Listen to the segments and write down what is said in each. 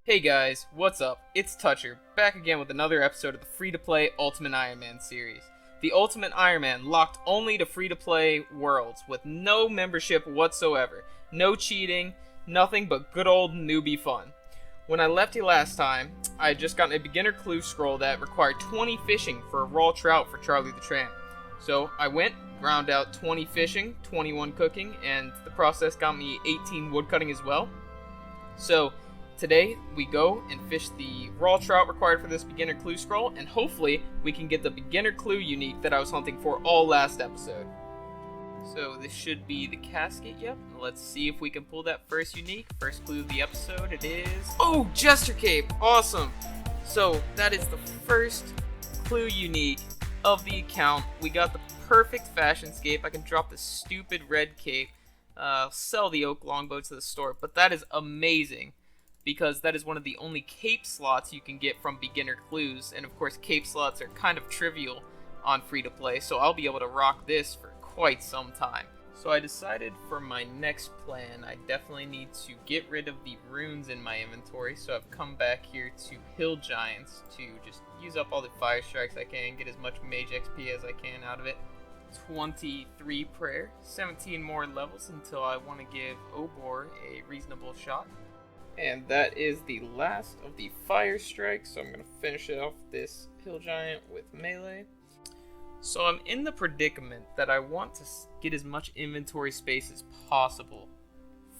Hey guys, what's up? It's Toucher, back again with another episode of the free-to-play Ultimate Iron Man series. The Ultimate Iron Man locked only to free-to-play worlds with no membership whatsoever. No cheating, nothing but good old newbie fun. When I left you last time, I had just gotten a beginner clue scroll that required 20 fishing for a raw trout for Charlie the Tramp. So I went, ground out 20 fishing, 21 cooking, and the process got me 18 woodcutting as well. So today, we go and fish the raw trout required for this beginner clue scroll, and hopefully we can get the beginner clue unique that I was hunting for all last episode. So this should be the casket, yep. Let's see if we can pull that first unique. First clue of the episode, it is... Oh, Jester Cape! Awesome! So that is the first clue unique of the account. We got the perfect fashion scape. I can drop the stupid red cape, sell the oak longbow to the store, but that is amazing, because that is one of the only cape slots you can get from beginner clues, and of course cape slots are kind of trivial on free-to-play, so I'll be able to rock this for quite some time. So I decided for my next plan, I definitely need to get rid of the runes in my inventory, so I've come back here to Hill Giants to just use up all the fire strikes I can, get as much mage XP as I can out of it. 23 prayer, 17 more levels until I want to give Obor a reasonable shot. And that is the last of the fire strikes, so I'm going to finish it off this hill giant with melee. So I'm in the predicament that I want to get as much inventory space as possible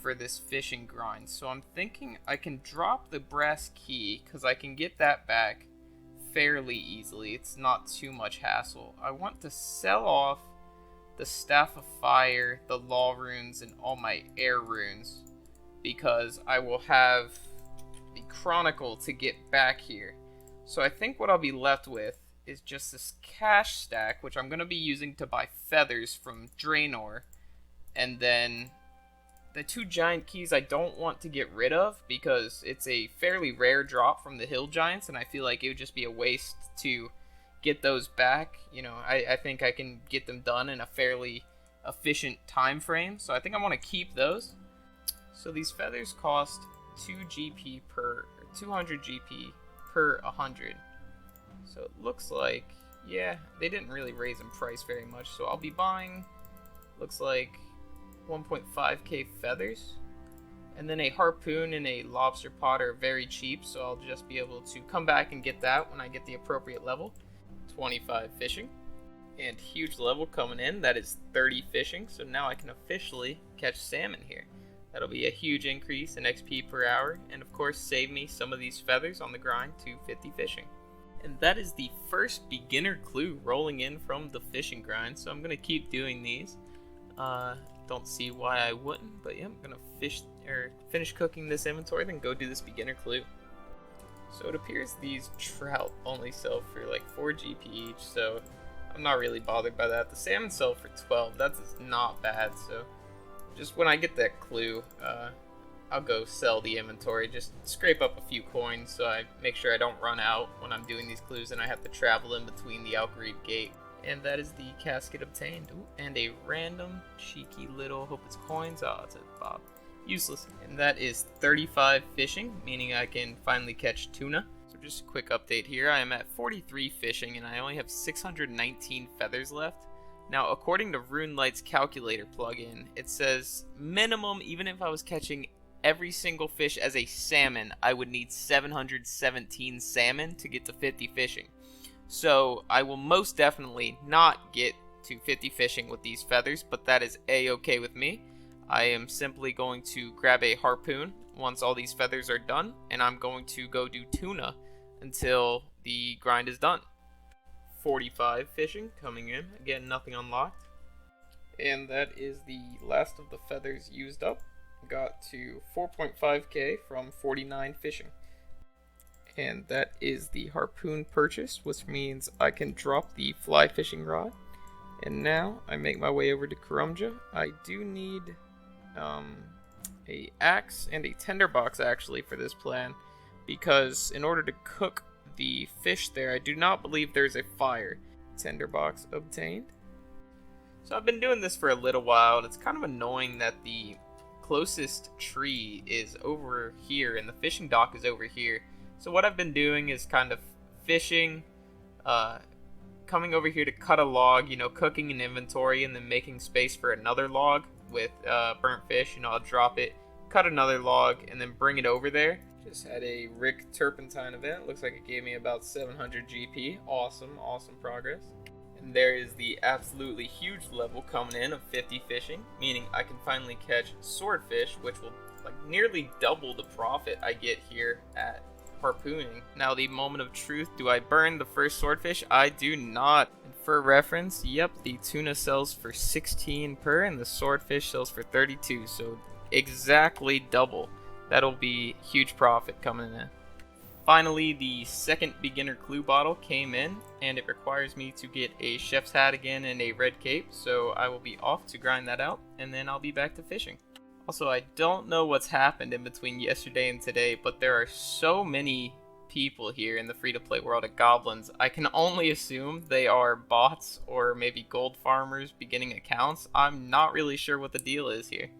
for this fishing grind. So I'm thinking I can drop the brass key, because I can get that back fairly easily. It's not too much hassle. I want to sell off the Staff of Fire, the Law runes, and all my air runes, because I will have the Chronicle to get back here. So I think what I'll be left with is just this cash stack, which I'm going to be using to buy feathers from Draenor, and then the two giant keys I don't want to get rid of, because it's a fairly rare drop from the hill giants, and I feel like it would just be a waste to get those back. You know, I think I can get them done in a fairly efficient time frame, so I think I want to keep those. So these feathers cost 200 GP per 100. So it looks like, yeah, they didn't really raise in price very much. So I'll be buying, looks like 1.5k feathers. And then a harpoon and a lobster pot are very cheap, so I'll just be able to come back and get that when I get the appropriate level. 25 fishing. And huge level coming in, that is 30 fishing. So now I can officially catch salmon here. That'll be a huge increase in XP per hour, and of course save me some of these feathers on the grind to 50 fishing. And that is the first beginner clue rolling in from the fishing grind, so I'm going to keep doing these. Don't see why I wouldn't, but yeah, I'm going to finish cooking this inventory, then go do this beginner clue. So it appears these trout only sell for like 4 GP each, so I'm not really bothered by that. The salmon sell for 12, that's not bad, so just when I get that clue, I'll go sell the inventory, just scrape up a few coins so I make sure I don't run out when I'm doing these clues and I have to travel in between the Algreed Gate. And that is the casket obtained. Ooh, and a random cheeky little, hope it's coins, oh, it's a bob. Useless. And that is 35 fishing, meaning I can finally catch tuna. So just a quick update here, I am at 43 fishing and I only have 619 feathers left. Now, according to RuneLight's calculator plugin, it says minimum, even if I was catching every single fish as a salmon, I would need 717 salmon to get to 50 fishing. So I will most definitely not get to 50 fishing with these feathers, but that is a-okay with me. I am simply going to grab a harpoon once all these feathers are done, and I'm going to go do tuna until the grind is done. 45 fishing coming in. Again, nothing unlocked. And that is the last of the feathers used up. Got to 4.5k from 49 fishing. And that is the harpoon purchase, which means I can drop the fly fishing rod. And now I make my way over to Karumja. I do need a axe and a tinderbox actually for this plan, because in order to cook the fish there, I do not believe there's a fire. Tinderbox obtained. So I've been doing this for a little while, and it's kind of annoying that the closest tree is over here, and the fishing dock is over here. So what I've been doing is kind of fishing, coming over here to cut a log, cooking an inventory, and then making space for another log with burnt fish. I'll drop it, cut another log, and then bring it over there. Just had a Werq turpentine event. Looks like it gave me about 700 GP. Awesome progress. And there is the absolutely huge level coming in of 50 fishing, meaning I can finally catch Swordfish, which will nearly double the profit I get here at harpooning. Now the moment of truth, do I burn the first Swordfish? I do not. And for reference, yep, the tuna sells for 16 per and the Swordfish sells for 32, so exactly double. That'll be huge profit coming in. Finally, the second beginner clue bottle came in, and it requires me to get a chef's hat again and a red cape, so I will be off to grind that out, and then I'll be back to fishing. Also, I don't know what's happened in between yesterday and today, but there are so many people here in the free-to-play world of goblins. I can only assume they are bots or maybe gold farmers beginning accounts. I'm not really sure what the deal is here.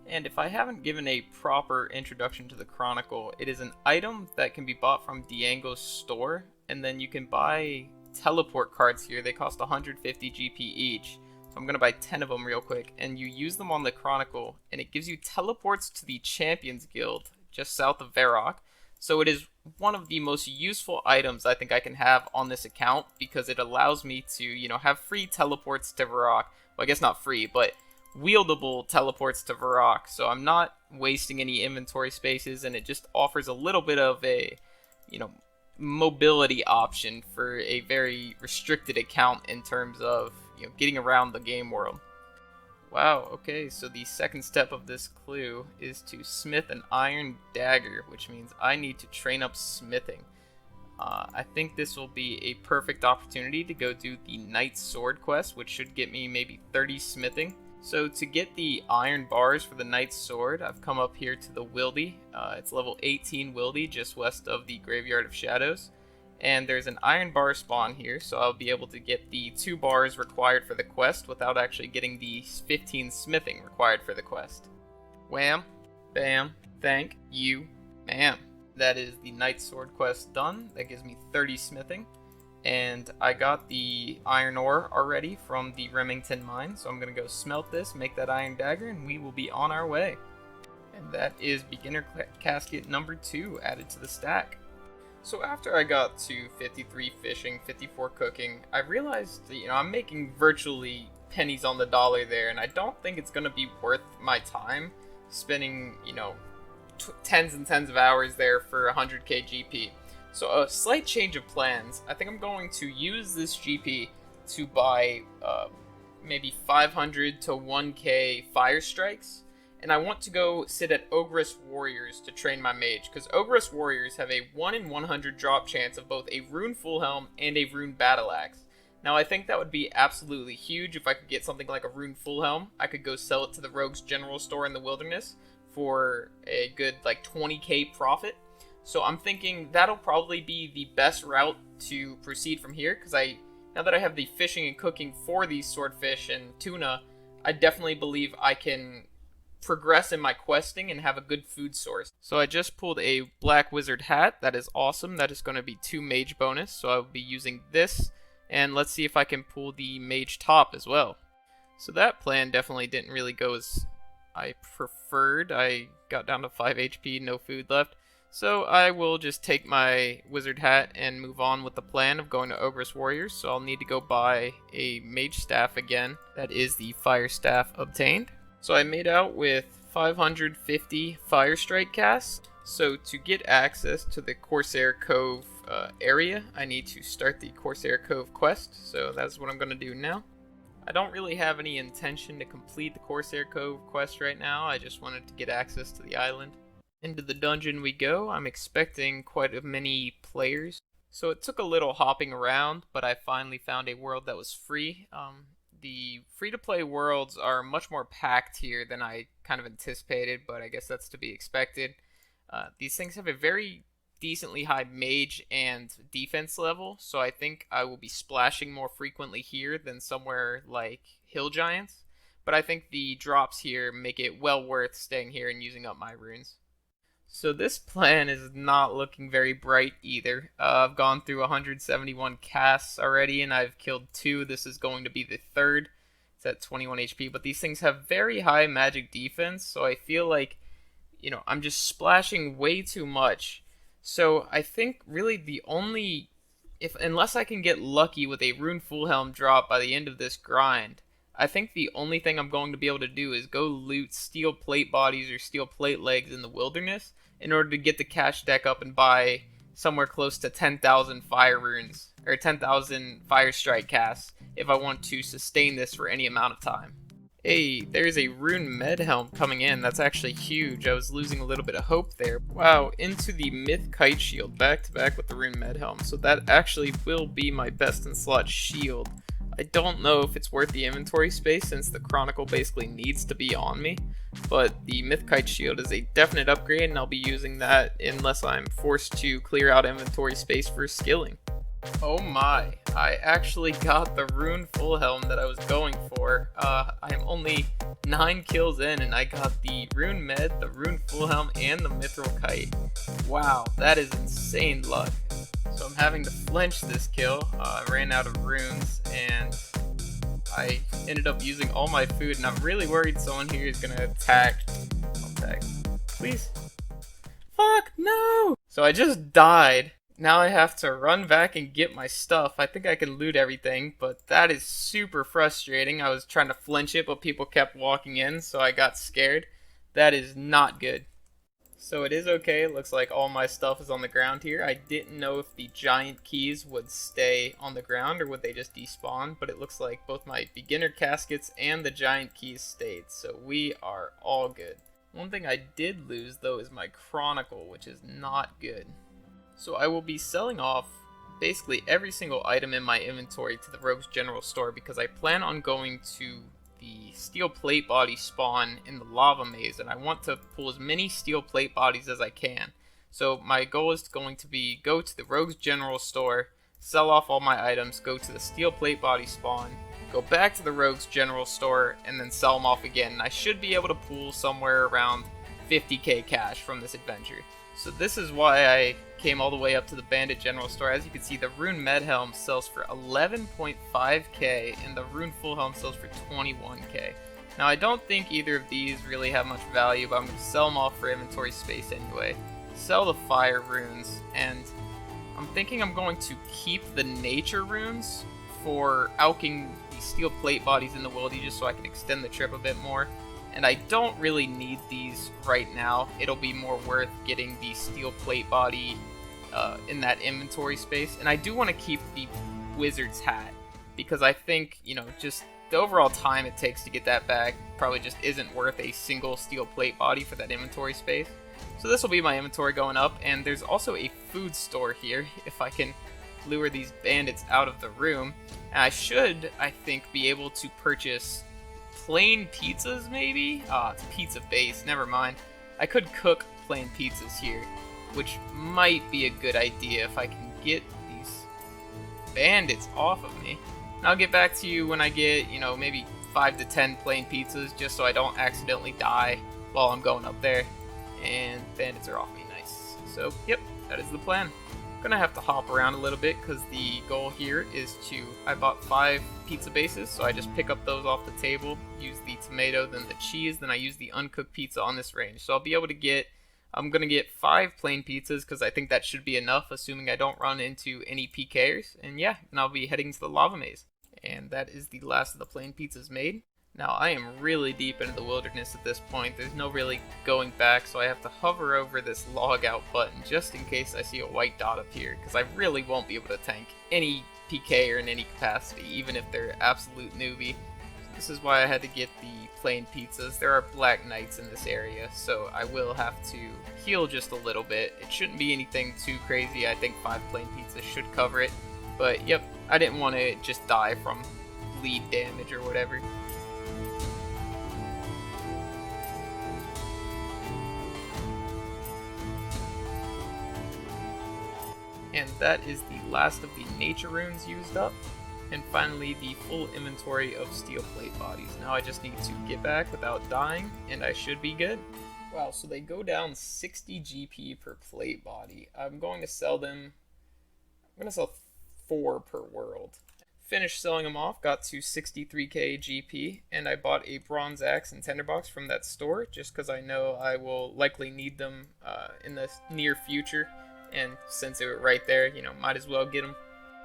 And if I haven't given a proper introduction to the Chronicle, it is an item that can be bought from Diango's store, and then you can buy teleport cards here. They cost 150 GP each. So I'm going to buy 10 of them real quick, and you use them on the Chronicle, and it gives you teleports to the Champions Guild, just south of Werq. So it is one of the most useful items I think I can have on this account, because it allows me to, have free teleports to Werq. Well, I guess not free, but wieldable teleports to Werq, so I'm not wasting any inventory spaces, and it just offers a little bit of a, mobility option for a very restricted account in terms of, getting around the game world. Wow, okay, so the second step of this clue is to smith an iron dagger, which means I need to train up smithing. I think this will be a perfect opportunity to go do the Knight Sword quest, which should get me maybe 30 smithing. So to get the iron bars for the Knight's Sword, I've come up here to the Wildy. It's level 18 Wildy, just west of the Graveyard of Shadows. And there's an iron bar spawn here, so I'll be able to get the 2 bars required for the quest without actually getting the 15 smithing required for the quest. Wham, bam, thank you, ma'am. That is the Knight's Sword quest done. That gives me 30 smithing. And I got the iron ore already from the Remington mine, so I'm going to go smelt this, make that iron dagger, and we will be on our way. And that is beginner casket number 2 added to the stack. So after I got to 53 fishing, 54 cooking, I realized that, I'm making virtually pennies on the dollar there, and I don't think it's going to be worth my time spending, tens and tens of hours there for 100k GP. So a slight change of plans. I think I'm going to use this GP to buy maybe 500 to 1k fire strikes. And I want to go sit at Ogress Warriors to train my mage, because Ogress Warriors have a 1 in 100 drop chance of both a Rune Full Helm and a Rune Battle Axe. Now I think that would be absolutely huge if I could get something like a Rune Full Helm. I could go sell it to the Rogue's General Store in the Wilderness for a good 20k profit. So I'm thinking that'll probably be the best route to proceed from here, because now that I have the fishing and cooking for these swordfish and tuna, I definitely believe I can progress in my questing and have a good food source. So I just pulled a black wizard hat. That is awesome. That is going to be 2 mage bonus, so I'll be using this, and let's see if I can pull the mage top as well. So that plan definitely didn't really go as I preferred. I got down to 5 HP, no food left. So I will just take my wizard hat and move on with the plan of going to Ogress Warriors. So I'll need to go buy a mage staff again. That is the fire staff obtained. So I made out with 550 fire strike casts. So to get access to the Corsair Cove area, I need to start the Corsair Cove quest. So that's what I'm going to do now. I don't really have any intention to complete the Corsair Cove quest right now. I just wanted to get access to the island. Into the dungeon we go. I'm expecting quite many players, so it took a little hopping around, but I finally found a world that was free. The free-to-play worlds are much more packed here than I kind of anticipated, but I guess that's to be expected. These things have a very decently high mage and defense level, so I think I will be splashing more frequently here than somewhere like Hill Giants. but I think the drops here make it well worth staying here and using up my runes. So this plan is not looking very bright either. I've gone through 171 casts already, and I've killed 2. This is going to be the 3rd. It's at 21 HP, but these things have very high magic defense, so I feel like, I'm just splashing way too much. So I think really the only, unless I can get lucky with a Rune Full Helm drop by the end of this grind, I think the only thing I'm going to be able to do is go loot steel plate bodies or steel plate legs in the wilderness in order to get the cash deck up and buy somewhere close to 10,000 fire runes, or 10,000 fire strike casts if I want to sustain this for any amount of time. Hey, there's a rune med helm coming in. That's actually huge. I was losing a little bit of hope there. Wow, into the myth kite shield, back to back with the rune med helm. So that actually will be my best in slot shield. I don't know if it's worth the inventory space since the Chronicle basically needs to be on me, but the Mythkite Shield is a definite upgrade and I'll be using that unless I'm forced to clear out inventory space for skilling. Oh my, I actually got the Rune Full Helm that I was going for. I'm only 9 kills in and I got the Rune Med, the Rune Full Helm, and the Mithril Kite. Wow, that is insane luck. So I'm having to flinch this kill. I ran out of runes and I ended up using all my food, and I'm really worried someone here is gonna attack. Please. Fuck, no! So I just died. Now I have to run back and get my stuff. I think I can loot everything, but that is super frustrating. I was trying to flinch it, but people kept walking in, so I got scared. That is not good. So it is okay. It looks like all my stuff is on the ground here. I didn't know if the giant keys would stay on the ground or would they just despawn, but it looks like both my beginner caskets and the giant keys stayed, so we are all good. One thing I did lose though is my Chronicle, which is not good. So I will be selling off basically every single item in my inventory to the Rogue's General Store because I plan on going to the steel plate body spawn in the lava maze, and I want to pull as many steel plate bodies as I can. So my goal is going to be go to the Rogue's General Store, sell off all my items, go to the steel plate body spawn, go back to the Rogue's General Store, and then sell them off again. And I should be able to pull somewhere around 50k cash from this adventure. So this is why I came all the way up to the Bandit General Store. As you can see, the Rune Med Helm sells for 11.5k and the Rune Full Helm sells for 21k. Now I don't think either of these really have much value, but I'm going to sell them off for inventory space anyway. Sell the fire runes, and I'm thinking I'm going to keep the nature runes for alching the steel plate bodies in the wildy just so I can extend the trip a bit more. And I don't really need these right now. It'll be more worth getting the steel plate body in that inventory space. And I do want to keep the wizard's hat because I think, just the overall time it takes to get that back probably just isn't worth a single steel plate body for that inventory space. So this will be my inventory going up, and there's also a food store here if I can lure these bandits out of the room. And I should, I think, be able to purchase plain pizzas, maybe? It's pizza base, never mind. I could cook plain pizzas here, which might be a good idea if I can get these bandits off of me. And I'll get back to you when I get, maybe 5 to 10 plain pizzas, just so I don't accidentally die while I'm going up there. And bandits are off me, nice. So, yep, that is the plan. Gonna have to hop around a little bit because the goal here is I bought 5 pizza bases, so I just pick up those off the table, use the tomato, then the cheese, then I use the uncooked pizza on this range. So I'll be able to I'm gonna get 5 plain pizzas because I think that should be enough, assuming I don't run into any PKers. And yeah, then I'll be heading to the lava maze. And that is the last of the plain pizzas made. Now I am really deep into the wilderness at this point. There's no really going back, so I have to hover over this log out button just in case I see a white dot up here, because I really won't be able to tank any PK or in any capacity, even if they're absolute newbie. So this is why I had to get the plain pizzas. There are black knights in this area, so I will have to heal just a little bit. It shouldn't be anything too crazy. I think 5 plain pizzas should cover it. But yep, I didn't want to just die from bleed damage or whatever. And that is the last of the nature runes used up. And finally, the full inventory of steel plate bodies. Now I just need to get back without dying, and I should be good. Wow, so they go down 60 GP per plate body. I'm going to sell them. I'm going to sell 4 per world. Finished selling them off, got to 63k GP, and I bought a bronze axe and tinderbox from that store just because I know I will likely need them in the near future. And since they were right there, you know, might as well get them.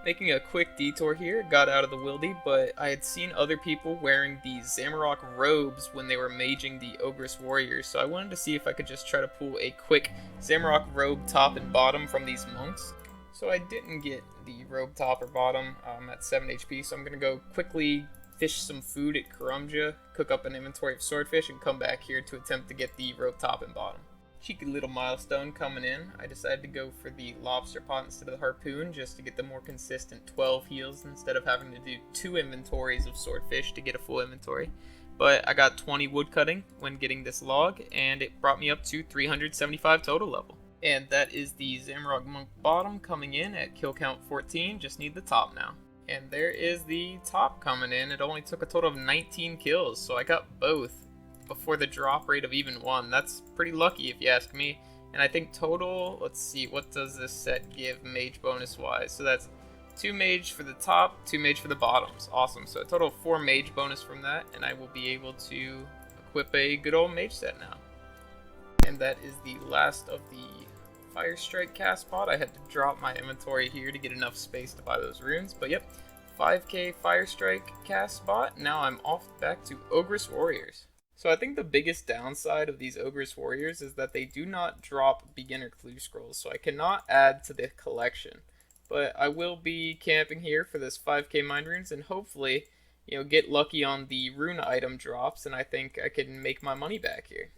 Making a quick detour here, got out of the wildy, but I had seen other people wearing the Zamorak robes when they were maging the Ogress Warriors, so I wanted to see if I could just try to pull a quick Zamorak robe top and bottom from these monks. So I didn't get the robe top or bottom at 7 HP, so I'm going to go quickly fish some food at Karumja, cook up an inventory of Swordfish, and come back here to attempt to get the robe top and bottom. Cheeky little milestone coming in. I decided to go for the lobster pot instead of the harpoon just to get the more consistent 12 heals instead of having to do 2 inventories of Swordfish to get a full inventory. But I got 20 wood cutting when getting this log, and it brought me up to 375 total level. And that is the Zamorak Monk bottom coming in at kill count 14, just need the top now. And there is the top coming in. It only took a total of 19 kills, so I got both before the drop rate of even 1. That's pretty lucky if you ask me. And I think total, let's see, what does this set give mage bonus wise? So that's 2 mage for the top, 2 mage for the bottoms. Awesome. So a total of 4 mage bonus from that, and I will be able to equip a good old mage set now. And that is the last of the Fire Strike cast spot. I had to drop my inventory here to get enough space to buy those runes, but yep, 5k Fire Strike cast spot. Now I'm off back to Ogress Warriors. So I think the biggest downside of these Ogress Warriors is that they do not drop beginner clue scrolls, so I cannot add to the collection. But I will be camping here for this 5k mind runes and hopefully, you know, get lucky on the rune item drops, and I think I can make my money back here.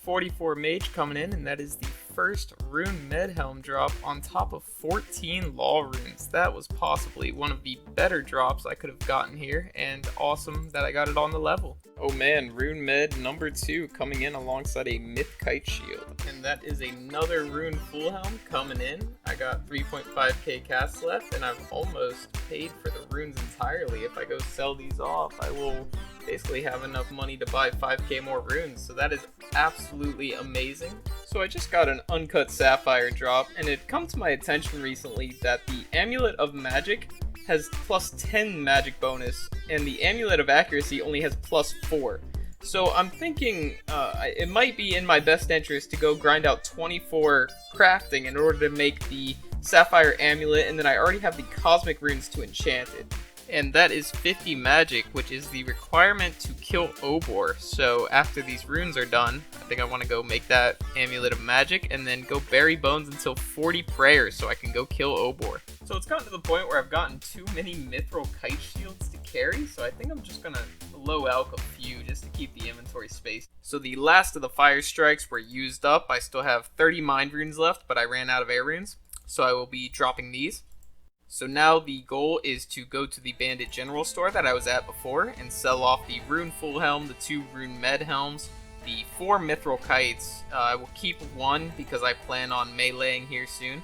44 mage coming in, and that is the first rune med helm drop on top of 14 law runes. That was possibly one of the better drops I could have gotten here, and awesome that I got it on the level. Oh man, rune med number 2 coming in alongside a myth kite shield, and that is another rune full helm coming in. I got 3.5k casts left, and I've almost paid for the runes entirely. If I go sell these off, I will basically have enough money to buy 5k more runes, so that is absolutely amazing. So I just got an uncut sapphire drop, and it come to my attention recently that the Amulet of Magic has plus 10 magic bonus, and the Amulet of Accuracy only has plus 4. So I'm thinking it might be in my best interest to go grind out 24 crafting in order to make the Sapphire Amulet, and then I already have the Cosmic Runes to enchant it. And that is 50 magic, which is the requirement to kill Obor. So after these runes are done, I think I want to go make that Amulet of Magic and then go bury bones until 40 prayers so I can go kill Obor. So it's gotten to the point where I've gotten too many mithril kite shields to carry, so I think I'm just going to low alch a few just to keep the inventory space. So the last of the fire strikes were used up. I still have 30 mind runes left, but I ran out of air runes, so I will be dropping these. So now the goal is to go to the Bandit General Store that I was at before and sell off the Rune Full Helm, the 2 Rune Med Helms, the 4 Mithril Kites. I will keep 1 because I plan on meleeing here soon.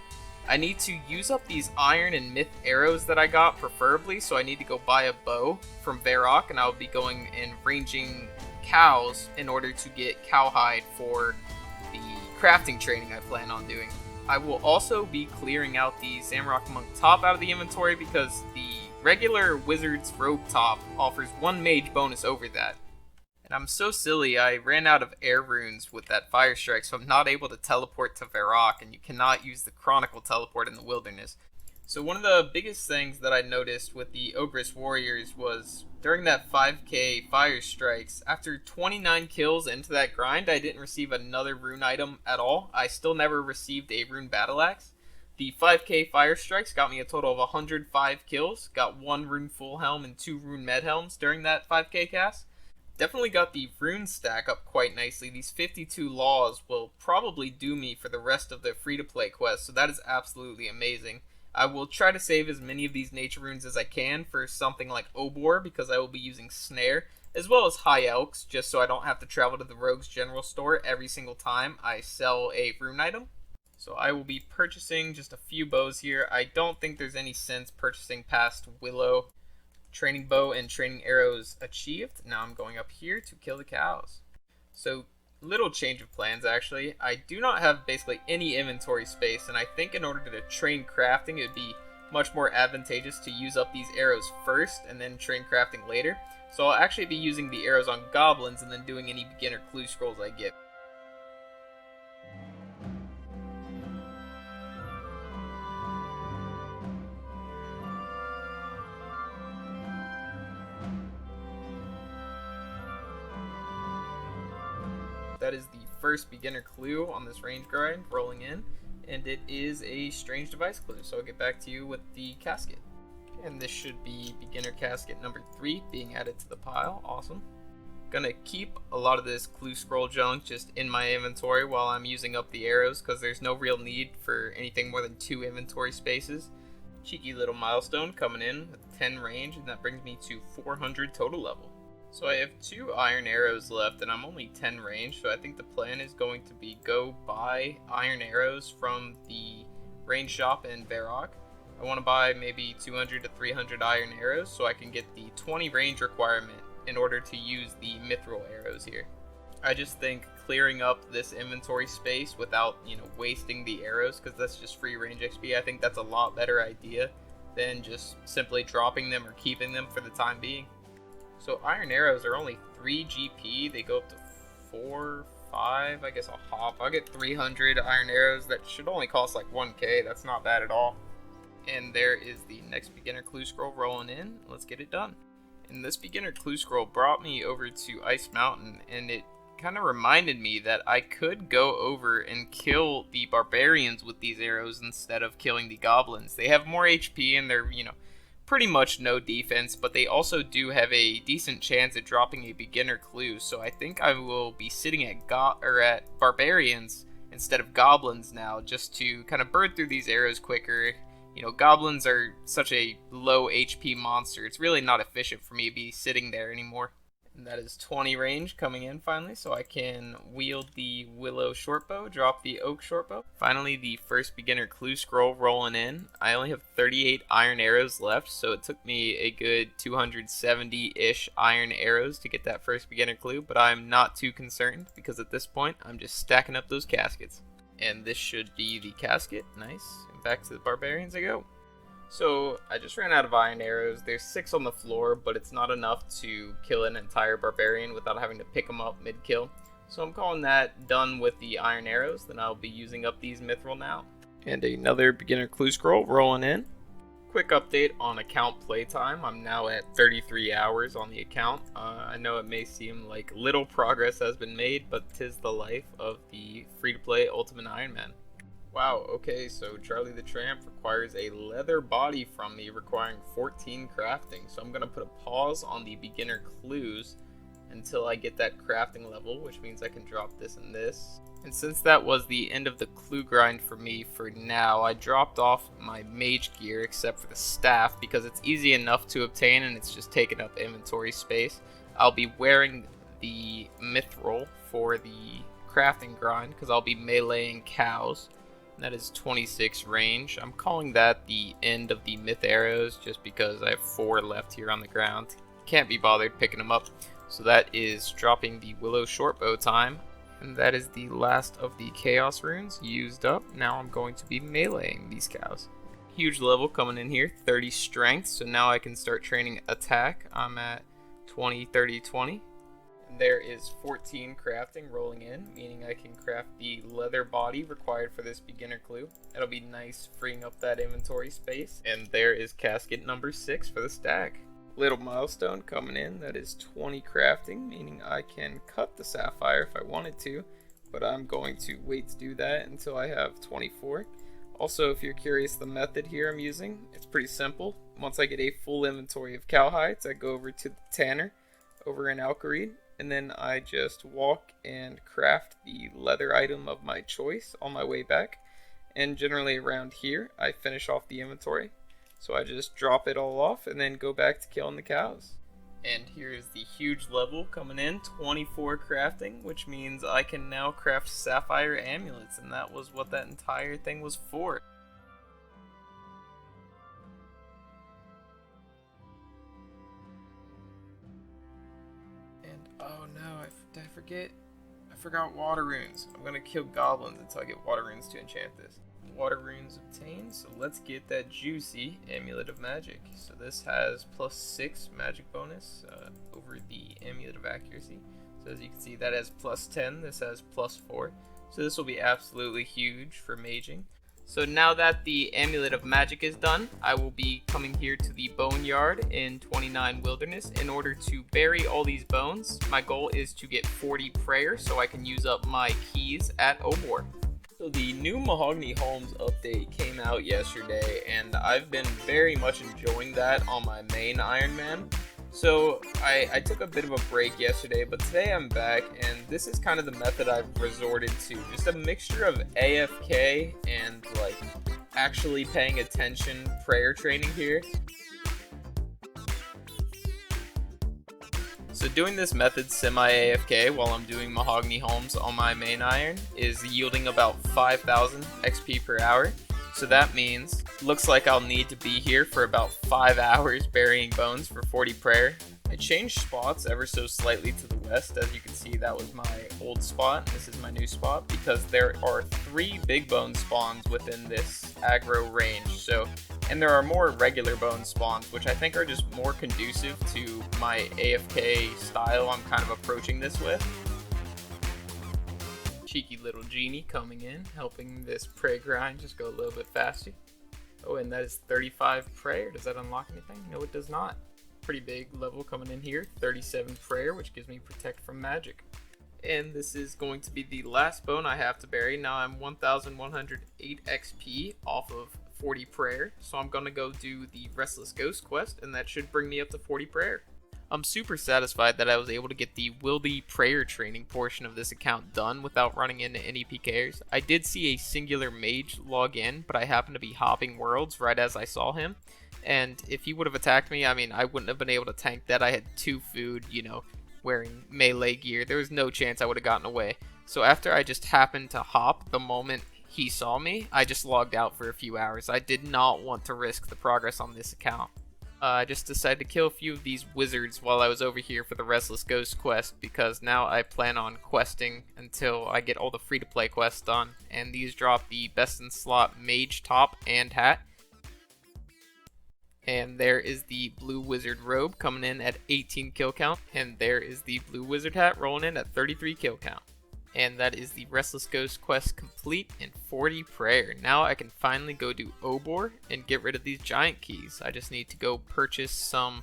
I need to use up these Iron and Myth Arrows that I got preferably, so I need to go buy a bow from Werq, and I'll be going and ranging cows in order to get cowhide for the crafting training I plan on doing. I will also be clearing out the Zamorak Monk top out of the inventory because the regular Wizard's Robe top offers 1 mage bonus over that. And I'm so silly, I ran out of air runes with that fire strike, so I'm not able to teleport to Werq, and you cannot use the Chronicle teleport in the wilderness. So one of the biggest things that I noticed with the Ogress Warriors was during that 5k fire strikes, after 29 kills into that grind, I didn't receive another rune item at all. I still never received a rune battle axe. The 5k fire strikes got me a total of 105 kills, got 1 rune full helm and 2 rune med helms during that 5k cast. Definitely got the rune stack up quite nicely. These 52 laws will probably do me for the rest of the free-to-play quest, so that is absolutely amazing. I will try to save as many of these nature runes as I can for something like Obor, because I will be using Snare, as well as High Elks, just so I don't have to travel to the Rogue's General Store every single time I sell a rune item. So I will be purchasing just a few bows here. I don't think there's any sense purchasing past Willow, Training bow and training arrows achieved. Now I'm going up here to kill the cows. So, little change of plans actually. I do not have basically any inventory space, and I think in order to train crafting it would be much more advantageous to use up these arrows first and then train crafting later. So I'll actually be using the arrows on goblins and then doing any beginner clue scrolls I get. That is the first beginner clue on this range grind rolling in, and it is a strange device clue, so I'll get back to you with the casket. And this should be beginner casket number 3 being added to the pile. Awesome. Gonna keep a lot of this clue scroll junk just in my inventory while I'm using up the arrows, because there's no real need for anything more than 2 inventory spaces. Cheeky little milestone coming in with 10 range, and that brings me to 400 total level. So I have 2 iron arrows left, and I'm only 10 range, so I think the plan is going to be go buy iron arrows from the range shop in Werq. I want to buy maybe 200 to 300 iron arrows so I can get the 20 range requirement in order to use the mithril arrows here. I just think clearing up this inventory space without, wasting the arrows, because that's just free range XP, I think that's a lot better idea than just simply dropping them or keeping them for the time being. So iron arrows are only 3 GP, they go up to 4, 5, I guess I'll hop. I'll get 300 iron arrows, that should only cost like 1k, that's not bad at all. And there is the next beginner clue scroll rolling in, let's get it done. And this beginner clue scroll brought me over to Ice Mountain, and it kind of reminded me that I could go over and kill the barbarians with these arrows instead of killing the goblins. They have more HP and they're, pretty much no defense, but they also do have a decent chance at dropping a beginner clue, so I think I will be sitting at barbarians instead of goblins now, just to kind of burn through these arrows quicker. Goblins are such a low HP monster, it's really not efficient for me to be sitting there anymore. And that is 20 range coming in finally, so I can wield the willow shortbow, drop the oak shortbow. Finally, the first beginner clue scroll rolling in. I only have 38 iron arrows left, so it took me a good 270-ish iron arrows to get that first beginner clue, but I'm not too concerned, because at this point, I'm just stacking up those caskets. And this should be the casket. Nice. And back to the barbarians I go. So, I just ran out of iron arrows. There's 6 on the floor, but it's not enough to kill an entire barbarian without having to pick them up mid-kill. So I'm calling that done with the iron arrows, then I'll be using up these mithril now. And another beginner clue scroll rolling in. Quick update on account playtime. I'm now at 33 hours on the account. I know it may seem like little progress has been made, but 'tis the life of the free-to-play Ultimate Iron Man. Wow, okay, so Charlie the Tramp requires a leather body from me, requiring 14 crafting. So I'm going to put a pause on the beginner clues until I get that crafting level, which means I can drop this and this. And since that was the end of the clue grind for me for now, I dropped off my mage gear except for the staff because it's easy enough to obtain and it's just taking up inventory space. I'll be wearing the mithril for the crafting grind because I'll be meleeing cows. That is 26 range. I'm calling that the end of the myth arrows just because I have 4 left here on the ground. Can't be bothered picking them up. So that is dropping the willow shortbow time. And that is the last of the chaos runes used up. Now I'm going to be meleeing these cows. Huge level coming in here, 30 strength. So now I can start training attack. I'm at 20, 30, 20. There is 14 crafting rolling in, meaning I can craft the leather body required for this beginner clue. That'll be nice, freeing up that inventory space. And there is casket number 6 for the stack. Little milestone coming in, that is 20 crafting, meaning I can cut the sapphire if I wanted to, but I'm going to wait to do that until I have 24. Also, if you're curious the method here I'm using, it's pretty simple. Once I get a full inventory of cow hides, I go over to the tanner over in Alcarid, and then I just walk and craft the leather item of my choice on my way back. And generally around here, I finish off the inventory. So I just drop it all off and then go back to killing the cows. And here's the huge level coming in, 24 crafting, which means I can now craft sapphire amulets, and that was what that entire thing was for. Oh no, did I forget? I forgot water runes. I'm gonna kill goblins until I get water runes to enchant this. Water runes obtained, so let's get that juicy Amulet of Magic. So this has +6 magic bonus over the Amulet of Accuracy. So as you can see, that has +10, this has +4. So this will be absolutely huge for maging. So now that the Amulet of Magic is done, I will be coming here to the Boneyard in 29 Wilderness in order to bury all these bones. My goal is to get 40 prayer so I can use up my keys at Obor. So the new Mahogany Homes update came out yesterday, and I've been very much enjoying that on my main Iron Man. So I took a bit of a break yesterday, but today I'm back, and this is kind of the method I've resorted to. Just a mixture of AFK and like actually paying attention prayer training here. So doing this method semi-AFK while I'm doing Mahogany Homes on my main iron is yielding about 5,000 XP per hour. So that means, looks like I'll need to be here for about 5 hours burying bones for 40 prayer. I changed spots ever so slightly to the west. As you can see, that was my old spot. This is my new spot because there are 3 big bone spawns within this aggro range. And there are more regular bone spawns, which I think are just more conducive to my AFK style I'm kind of approaching this with. Cheeky little genie coming in, helping this prey grind just go a little bit faster. Oh, and that is 35 prayer. Does that unlock anything? No, it does not. Pretty big level coming in here. 37 prayer, which gives me protect from magic. And this is going to be the last bone I have to bury. Now I'm 1,108 XP off of 40 prayer, so I'm gonna go do the Restless Ghost quest, and that should bring me up to 40 prayer. I'm super satisfied that I was able to get the Wildy prayer training portion of this account done without running into any PKers. I did see a singular mage log in, but I happened to be hopping worlds right as I saw him, and if he would have attacked me, I mean, I wouldn't have been able to tank that. I had 2 food, you know, wearing melee gear. There was no chance I would have gotten away. So after I just happened to hop the moment he saw me, I just logged out for a few hours. I did not want to risk the progress on this account. I just decided to kill a few of these wizards while I was over here for the Restless Ghost quest, because now I plan on questing until I get all the free-to-play quests done, and these drop the best in slot mage top and hat. And there is the blue wizard robe coming in at 18 kill count, and there is the blue wizard hat rolling in at 33 kill count. And that is the Restless Ghost quest complete in 40 prayer. Now I can finally go do Obor and get rid of these giant keys. I just need to go purchase some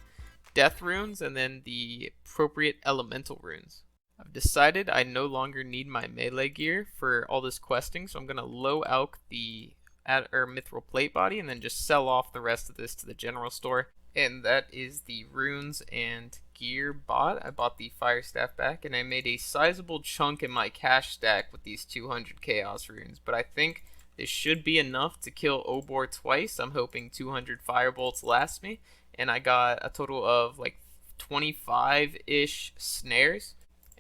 death runes and then the appropriate elemental runes. I've decided I no longer need my melee gear for all this questing, so I'm going to low alch the mithril plate body and then just sell off the rest of this to the general store. And that is the runes and gear bought. I bought the fire staff back, and I made a sizable chunk in my cash stack with these 200 chaos runes, but I think this should be enough to kill Obor twice. I'm hoping 200 firebolts last me, and I got a total of like 25-ish snares.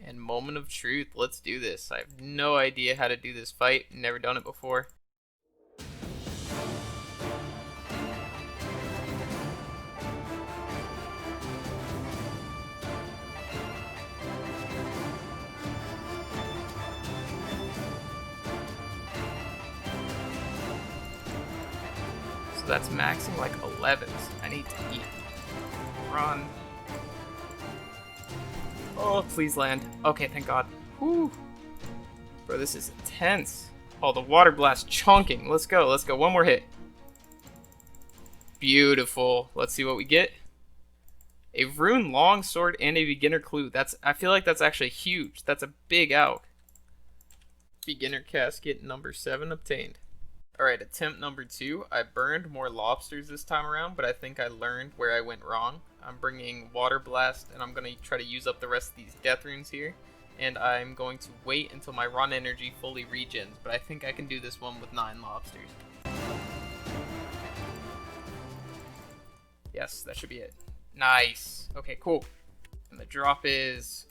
And moment of truth, let's do this. I have no idea how to do this fight, never done it before. That's maxing like 11s. I need to eat. Run. Oh, please land. Okay, thank God. Whew. Bro, this is intense. Oh, the water blast chunking. Let's go. Let's go. One more hit. Beautiful. Let's see what we get. A rune longsword and a beginner clue. I feel like that's actually huge. That's a big out. Beginner casket number 7 obtained. Alright, attempt number 2. I burned more lobsters this time around, but I think I learned where I went wrong. I'm bringing Water Blast, and I'm going to try to use up the rest of these death runes here. And I'm going to wait until my run energy fully regens, but I think I can do this one with 9 lobsters. Yes, that should be it. Nice. Okay, cool. And the drop is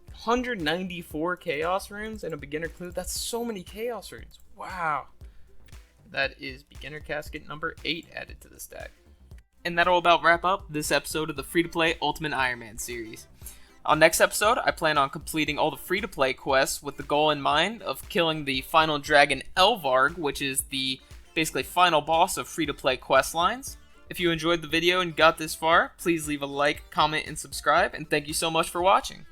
194 chaos runes and a beginner clue. That's so many chaos runes. Wow. That is beginner casket number 8 added to the stack. And that'll about wrap up this episode of the free-to-play Ultimate Iron Man series. On next episode, I plan on completing all the free-to-play quests with the goal in mind of killing the final dragon Elvarg, which is the basically final boss of free-to-play quest lines. If you enjoyed the video and got this far, please leave a like, comment, and subscribe, and thank you so much for watching.